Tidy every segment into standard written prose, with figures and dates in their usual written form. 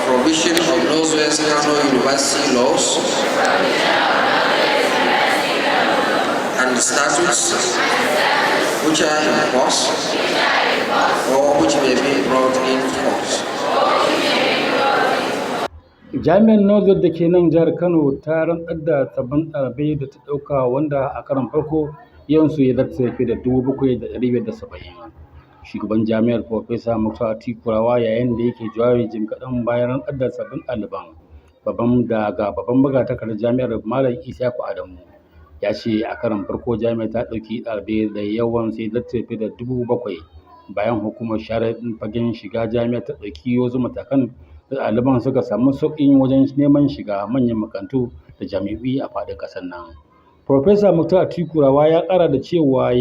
provision of Northwest Kano University laws and statutes which are in force or which may be brought in force. Jami'ar Northwest da ke nan jihar Kano ta rantsar da sabbin ɗalibai da ta ɗauka wanda a karon farko yawansu ya zarta fiye da 7,570. Shugaban jami'ar Farfesa Muktar Tikurawa yayin da yake jawabi jim kaɗan bayan rantsar da sabbin ɗaliban babban magatakardar jami'ar Malam Ishaku Adamu ya ce a karon farko jami'ar ta ɗauki ɗalibai da yawan sai zarta fiye da 7,000 bayan hukumar share fagen shiga jami'ar ta ɗauki wasu matakan da ɗaliban suka samu sauƙin wajen neman shiga manyan makarantu da jami'o'i a faɗin ƙasar nan. Farfesa Muktar Tikurawa ya ƙara da cewa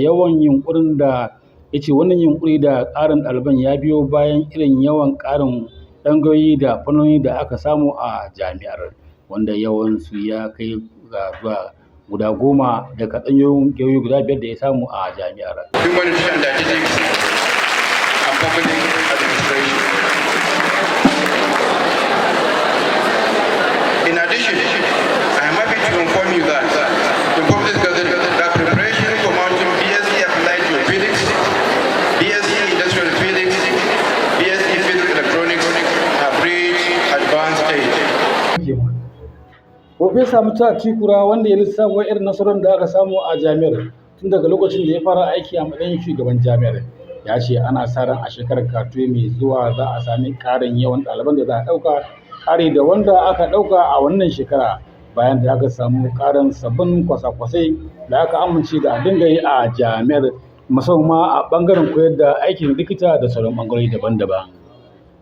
wannan yunƙuri da ƙarin ɗaliban ya biyo bayan irin yawan ƙarin ɗangayoyi da fannoni da aka samu a jami'ar, wanda yawansu ya kai zuwa guda 10 daga ɗangayoyi guda 5 da ya samu a jami'ar. Humanitarian Didactics and Public Administration. In addition, I am happy to inform you that the Public Gazette that preparation for mounting BSc Applied Geophysics, BSc Industrial Physics, BSc Physical Electronics have reached advanced stage. Farfesa Muktar Tikurawa wanda ya lissafo irin nasarar da aka samu a jami'ar tun daga lokacin da ya fara aiki a matsayin shugaban jami'ar ya ce ana sa ran a shekarar karatu mai zuwa za a sami ƙarin yawan ɗaliban da za a ɗauka ƙari da wanda aka ɗauka a wannan shekara bayan da aka samu ƙarin sabbin kwasa-kwasai da aka amince da a dinga yi a jami'ar musamman a ɓangaren koyar da aikin likita da sauran ɓangarori daban-daban.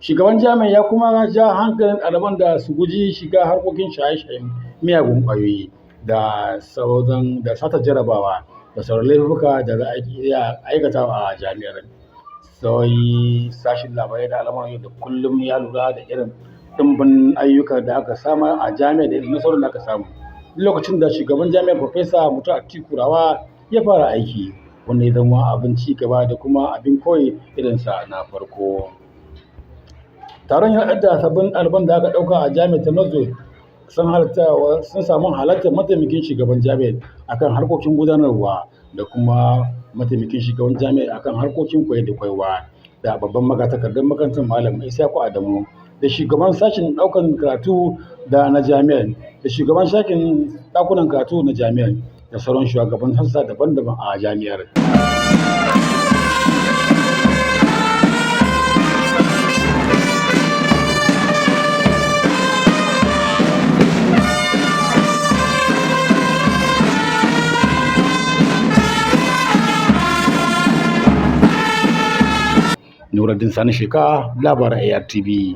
Shugaban jami'ar ya kuma ja hankalin ɗaliban da su guji shiga harkokin shaye-shayen miyagun ƙwayoyi da sata jarabawa da sauran laifuka da za a iya aikatawa a jami'ar. Sai sashin labarai da al'amuran yau da kullum ya lura da irin ɗimbin ayyuka da aka samar a jami'ar da nasarar da aka samu lokacin da shugaban jami'ar Farfesa Muktar Tikurawa ya fara aiki, wanda ya zama abin ci gaba da kuma abin koyi irinsa na farko. Taron ya haɗa da sabbin ɗaliban da aka ɗauka a jami'ar ta Northwest sun samu halartar mataimakin shugaban jami'ar akan harkokin gudanarwa da kuma mataimakin shugaban jami'ar akan harkokin koyar da koyarwa da babban magatakardar makarantar Malam Ishaku Adamu da shugaban sashen ɗaukan karatu da na jami'ar da shugaban sashen ɗakunan karatu na jami'ar da sauran shugaban sassa daban-daban a jami'ar. Nuruddin Sani Sheka, labaran ARTV.